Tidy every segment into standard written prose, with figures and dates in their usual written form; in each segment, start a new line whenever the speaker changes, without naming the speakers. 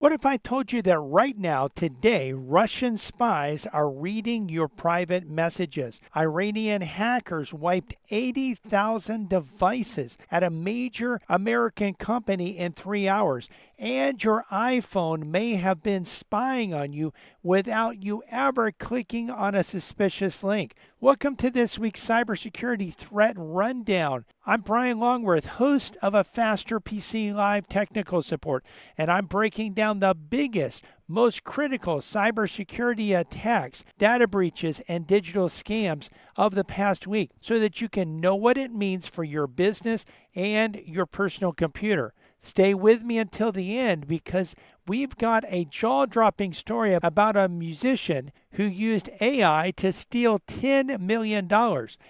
What if I told you that right now, today, Russian spies are reading your private messages? Iranian hackers wiped 80,000 devices at a major American company in 3 hours, and your iPhone may have been spying on you without you ever clicking on a suspicious link. Welcome to this week's Cybersecurity Threat Rundown. I'm Brian Longworth, host of a Faster PC Live technical support, and I'm breaking down the biggest, most critical cybersecurity attacks, data breaches, and digital scams of the past week so that you can know what it means for your business and your personal computer. Stay with me until the end because we've got a jaw-dropping story about a musician who used AI to steal $10 million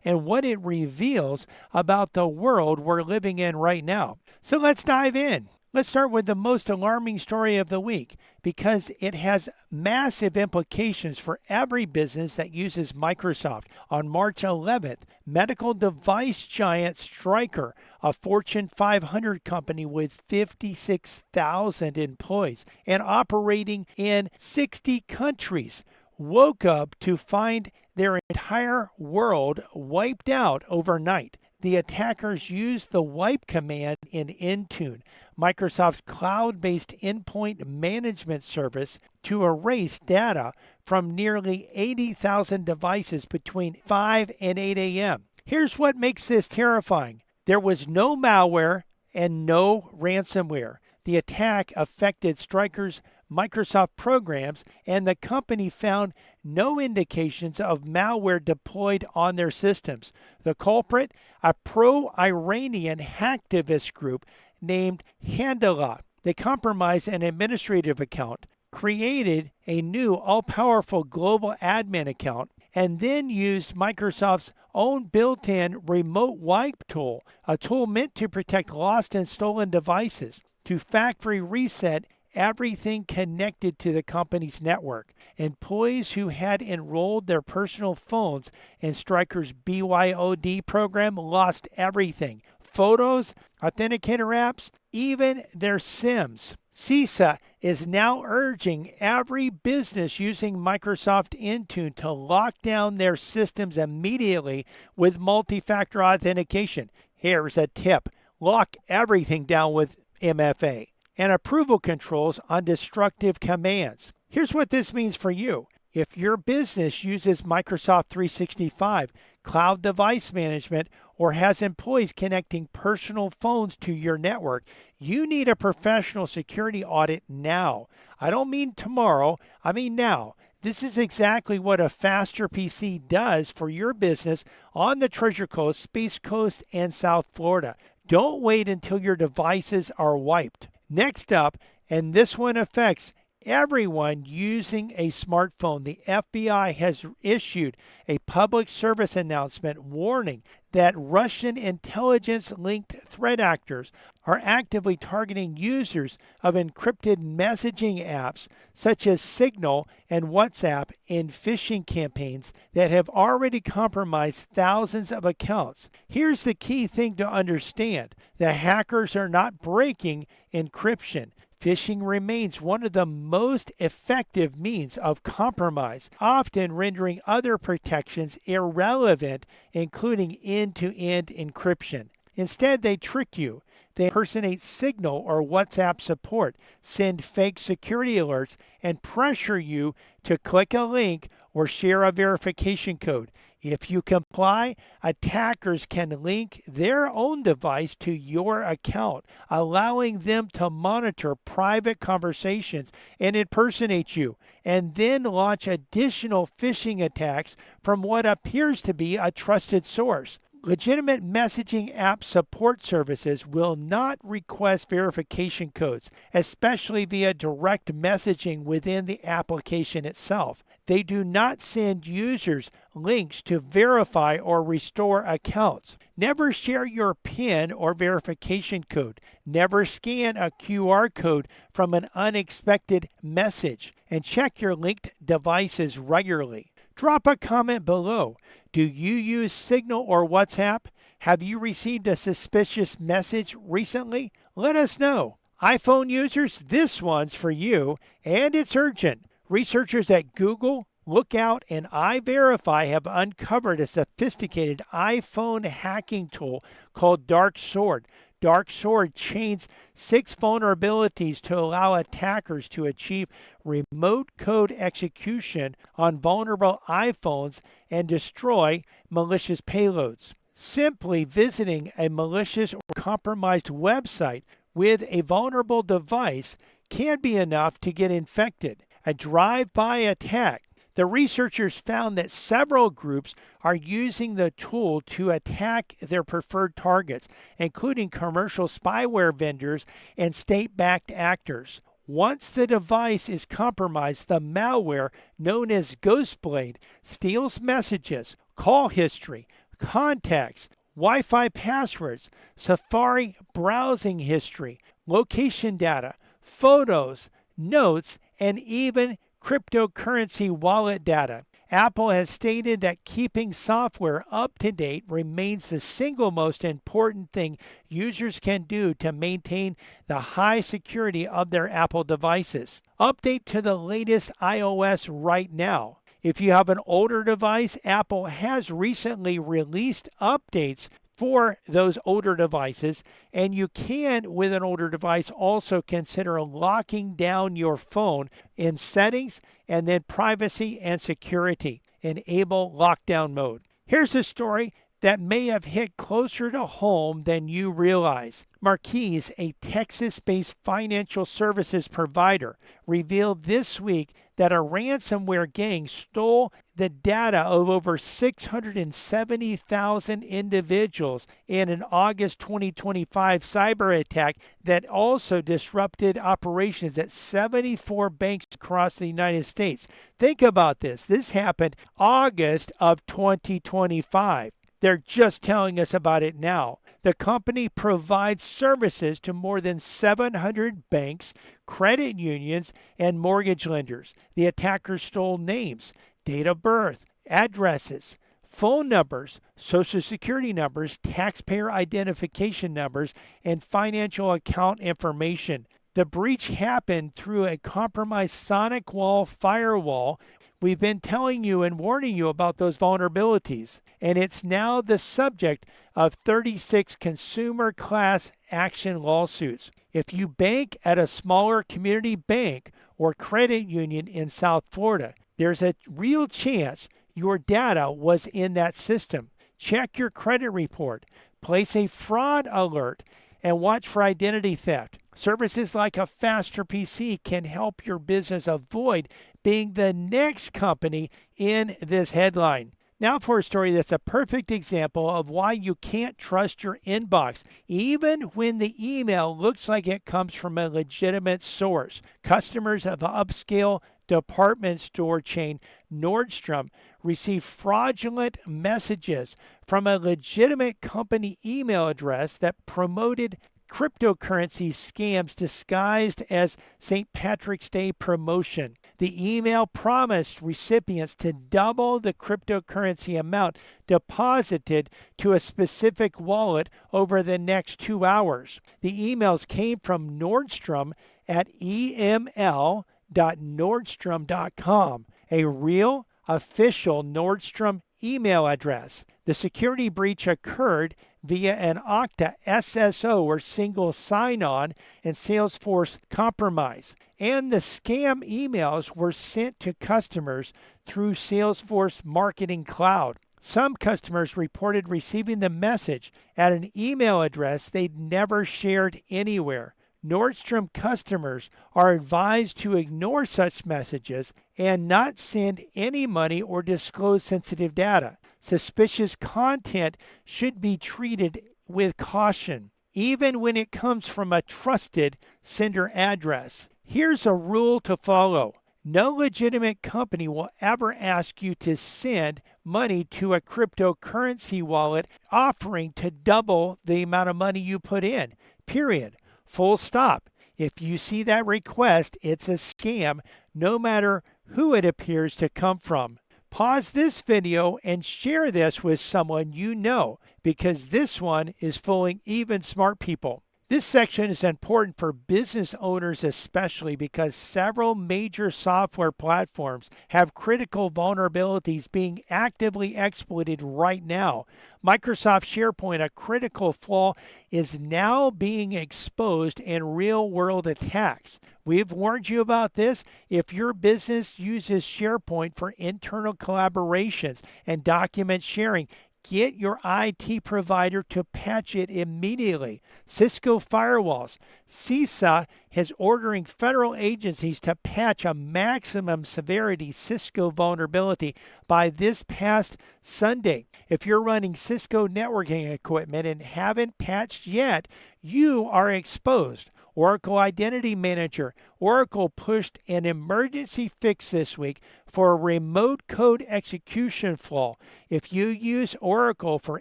and what it reveals about the world we're living in right now. So let's dive in. Let's start with the most alarming story of the week because it has massive implications for every business that uses Microsoft. On March 11th, medical device giant Stryker, a Fortune 500 company with 56,000 employees and operating in 60 countries, woke up to find their entire world wiped out overnight. The attackers used the wipe command in Intune, Microsoft's cloud-based endpoint management service, to erase data from nearly 80,000 devices between 5 and 8 a.m. Here's what makes this terrifying. There was no malware and no ransomware. The attack affected Stryker's Microsoft programs, and the company found no indications of malware deployed on their systems. The culprit, a pro-Iranian hacktivist group named Hando. They compromised an administrative account, created a new all-powerful global admin account, and then used Microsoft's own built-in remote wipe tool, a tool meant to protect lost and stolen devices, to factory reset everything connected to the company's network. Employees who had enrolled their personal phones in Stryker's BYOD program lost everything. Photos, authenticator apps, even their SIMs. CISA is now urging every business using Microsoft Intune to lock down their systems immediately with multi-factor authentication. Here's a tip. Lock everything down with MFA. And approval controls on destructive commands. Here's what this means for you. If your business uses Microsoft 365, cloud device management, or has employees connecting personal phones to your network, you need a professional security audit now. I don't mean tomorrow, I mean now. This is exactly what a Faster PC does for your business on the Treasure Coast, Space Coast, and South Florida. Don't wait until your devices are wiped. Next up, and this one affects everyone using a smartphone, the FBI has issued a public service announcement warning that Russian intelligence-linked threat actors are actively targeting users of encrypted messaging apps such as Signal and WhatsApp in phishing campaigns that have already compromised thousands of accounts. Here's the key thing to understand. The hackers are not breaking encryption. Phishing remains one of the most effective means of compromise, often rendering other protections irrelevant, including end-to-end encryption. Instead, they trick you. They impersonate Signal or WhatsApp support, send fake security alerts, and pressure you to click a link or share a verification code. If you comply, attackers can link their own device to your account, allowing them to monitor private conversations and impersonate you, and then launch additional phishing attacks from what appears to be a trusted source. Legitimate messaging app support services will not request verification codes, especially via direct messaging within the application itself. They do not send users links to verify or restore accounts. Never share your PIN or verification code. Never scan a QR code from an unexpected message. And check your linked devices regularly. Drop a comment below. Do you use Signal or WhatsApp? Have you received a suspicious message recently? Let us know. iPhone users, this one's for you, and it's urgent. Researchers at Google, Lookout, and iVerify have uncovered a sophisticated iPhone hacking tool called DarkSword. DarkSword chains 6 vulnerabilities to allow attackers to achieve remote code execution on vulnerable iPhones and destroy malicious payloads. Simply visiting a malicious or compromised website with a vulnerable device can be enough to get infected. A drive-by attack. The researchers found that several groups are using the tool to attack their preferred targets, including commercial spyware vendors and state-backed actors. Once the device is compromised, the malware, known as Ghostblade, steals messages, call history, contacts, Wi-Fi passwords, Safari browsing history, location data, photos, notes, and even cryptocurrency wallet data. Apple has stated that keeping software up to date remains the single most important thing users can do to maintain the high security of their Apple devices. Update to the latest iOS right now. If you have an older device, Apple has recently released updates for those older devices, and you can, with an older device, also consider locking down your phone in settings and then privacy and security. Enable lockdown mode. Here's a story that may have hit closer to home than you realize. Marque, a Texas-based financial services provider, revealed this week that a ransomware gang stole the data of over 670,000 individuals in an August 2025 cyber attack that also disrupted operations at 74 banks across the United States. Think about this. This happened August of 2025. They're just telling us about it now. The company provides services to more than 700 banks, credit unions, and mortgage lenders. The attackers stole names, date of birth, addresses, phone numbers, social security numbers, taxpayer identification numbers, and financial account information. The breach happened through a compromised SonicWall firewall. We've been telling you and warning you about those vulnerabilities, and it's now the subject of 36 consumer class action lawsuits. If you bank at a smaller community bank or credit union in South Florida, there's a real chance your data was in that system. Check your credit report, place a fraud alert, and watch for identity theft. Services like a faster PC can help your business avoid being the next company in this headline. Now for a story that's a perfect example of why you can't trust your inbox, even when the email looks like it comes from a legitimate source. Customers of upscale department store chain Nordstrom received fraudulent messages from a legitimate company email address that promoted cryptocurrency scams disguised as St. Patrick's Day promotion. The email promised recipients to double the cryptocurrency amount deposited to a specific wallet over the next 2 hours. The emails came from Nordstrom at eml.nordstrom.com, a real, official Nordstrom email address. The security breach occurred via an Okta SSO or single sign-on and Salesforce compromise. And the scam emails were sent to customers through Salesforce Marketing Cloud. Some customers reported receiving the message at an email address they'd never shared anywhere. Nordstrom customers are advised to ignore such messages and not send any money or disclose sensitive data. Suspicious content should be treated with caution, even when it comes from a trusted sender address. Here's a rule to follow. No legitimate company will ever ask you to send money to a cryptocurrency wallet offering to double the amount of money you put in. Period. Full stop. If you see that request, it's a scam, no matter who it appears to come from. Pause this video and share this with someone you know, because this one is fooling even smart people. This section is important for business owners especially because several major software platforms have critical vulnerabilities being actively exploited right now. Microsoft SharePoint, a critical flaw, is now being exposed in real-world attacks. We've warned you about this. If your business uses SharePoint for internal collaborations and document sharing, get your IT provider to patch it immediately. Cisco firewalls. CISA is ordering federal agencies to patch a maximum severity Cisco vulnerability by this past Sunday. If you're running Cisco networking equipment and haven't patched yet, you are exposed. Oracle Identity Manager. Oracle pushed an emergency fix this week for a remote code execution flaw. If you use Oracle for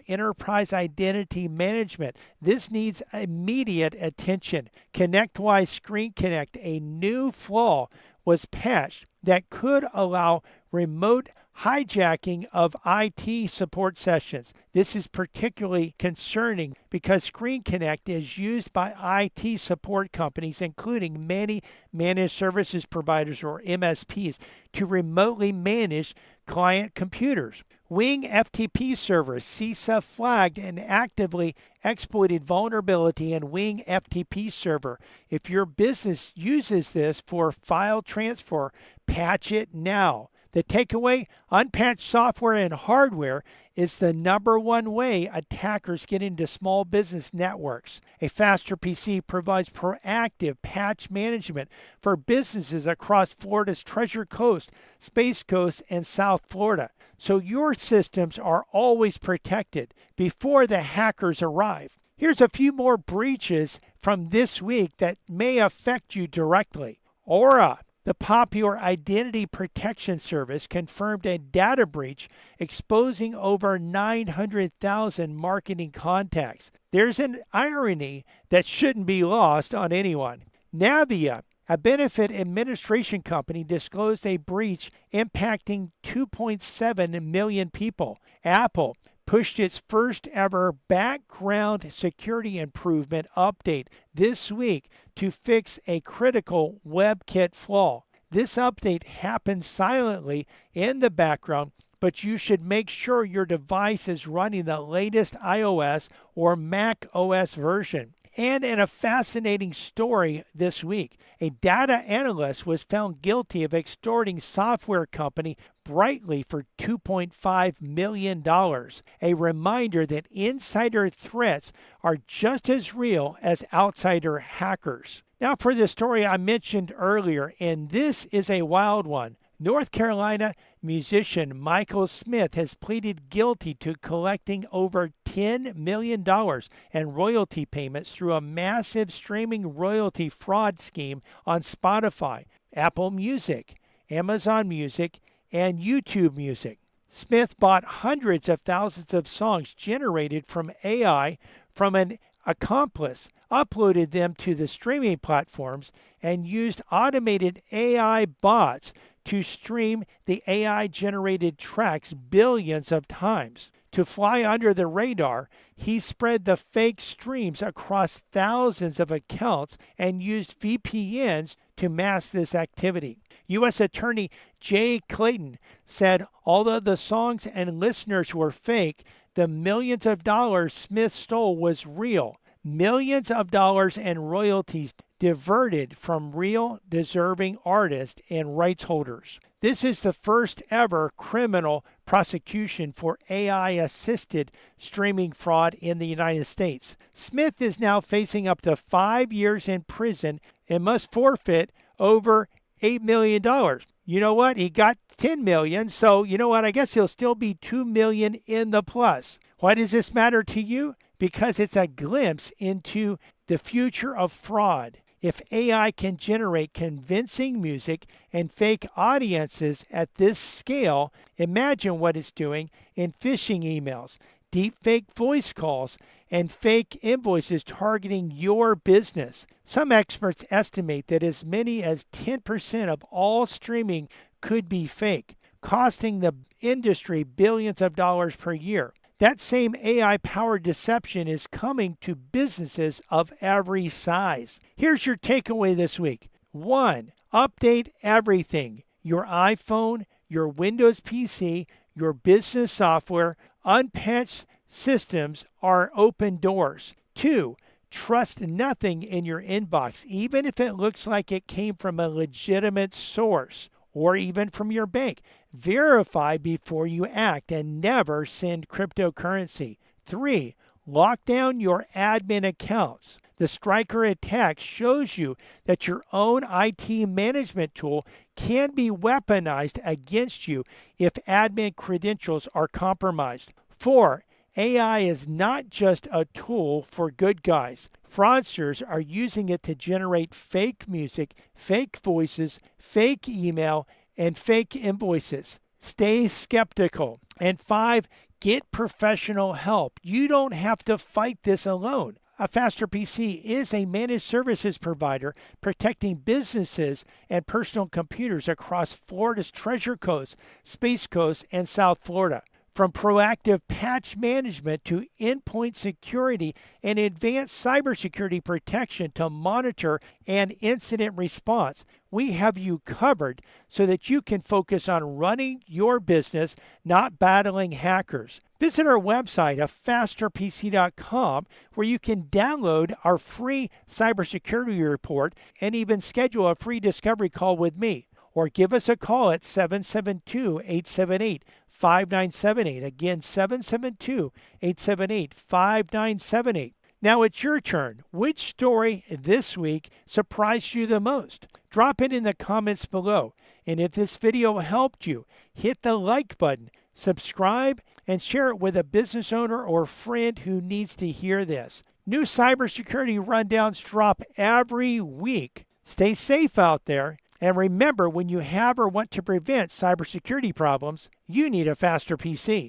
enterprise identity management, this needs immediate attention. ConnectWise Screen Connect, a new flaw, was patched that could allow remote hijacking of IT support sessions. This is particularly concerning because Screen Connect is used by IT support companies, including many managed services providers or MSPs, to remotely manage client computers. Wing FTP servers. CISA flagged an actively exploited vulnerability in Wing FTP server. If your business uses this for file transfer, patch it now. The takeaway, unpatched software and hardware is the number one way attackers get into small business networks. A faster PC provides proactive patch management for businesses across Florida's Treasure Coast, Space Coast, and South Florida, so your systems are always protected before the hackers arrive. Here's a few more breaches from this week that may affect you directly. Aura. The popular identity protection service confirmed a data breach exposing over 900,000 marketing contacts. There's an irony that shouldn't be lost on anyone. Navia, a benefit administration company, disclosed a breach impacting 2.7 million people. Apple pushed its first ever background security improvement update this week to fix a critical WebKit flaw. This update happens silently in the background, but you should make sure your device is running the latest iOS or Mac OS version. And in a fascinating story this week, a data analyst was found guilty of extorting software company Brightly for $2.5 million. A reminder that insider threats are just as real as outsider hackers. Now for the story I mentioned earlier, and this is a wild one. North Carolina musician Michael Smith has pleaded guilty to collecting over $10 million in royalty payments through a massive streaming royalty fraud scheme on Spotify, Apple Music, Amazon Music, and YouTube Music. Smith bought hundreds of thousands of songs generated from AI from an accomplice, uploaded them to the streaming platforms, and used automated AI bots to stream the AI-generated tracks billions of times. To fly under the radar, he spread the fake streams across thousands of accounts and used VPNs to mask this activity. U.S. Attorney Jay Clayton said although the songs and listeners were fake, the millions of dollars Smith stole was real. Millions of dollars in royalties diverted from real deserving artists and rights holders. This is the first ever criminal prosecution for AI-assisted streaming fraud in the United States. Smith is now facing up to 5 years in prison and must forfeit over $8 million. You know what? He got $10 million, so you know what? I guess he'll still be $2 million in the plus. Why does this matter to you? Because it's a glimpse into the future of fraud. If AI can generate convincing music and fake audiences at this scale, imagine what it's doing in phishing emails, deepfake voice calls, and fake invoices targeting your business. Some experts estimate that as many as 10% of all streaming could be fake, costing the industry billions of dollars per year. That same AI-powered deception is coming to businesses of every size. Here's your takeaway this week. 1. Update everything. Your iPhone, your Windows PC, your business software. Unpatched systems are open doors. 2. Trust nothing in your inbox, even if it looks like it came from a legitimate source or even from your bank. Verify before you act and never send cryptocurrency. 3. Lock down your admin accounts. The Stryker attack shows you that your own IT management tool can be weaponized against you if admin credentials are compromised. 4. AI is not just a tool for good guys. Fraudsters are using it to generate fake music, fake voices, fake email, and fake invoices. Stay skeptical. And 5, get professional help. You don't have to fight this alone. A Faster PC is a managed services provider protecting businesses and personal computers across Florida's Treasure Coast, Space Coast, and South Florida. From proactive patch management to endpoint security and advanced cybersecurity protection to monitor and incident response, we have you covered so that you can focus on running your business, not battling hackers. Visit our website at fasterpc.com where you can download our free cybersecurity report and even schedule a free discovery call with me. Or give us a call at 772-878-5978. Again, 772-878-5978. Now it's your turn. Which story this week surprised you the most? Drop it in the comments below. And if this video helped you, hit the like button, subscribe, and share it with a business owner or friend who needs to hear this. New cybersecurity rundowns drop every week. Stay safe out there. And remember, when you have or want to prevent cybersecurity problems, you need a faster PC.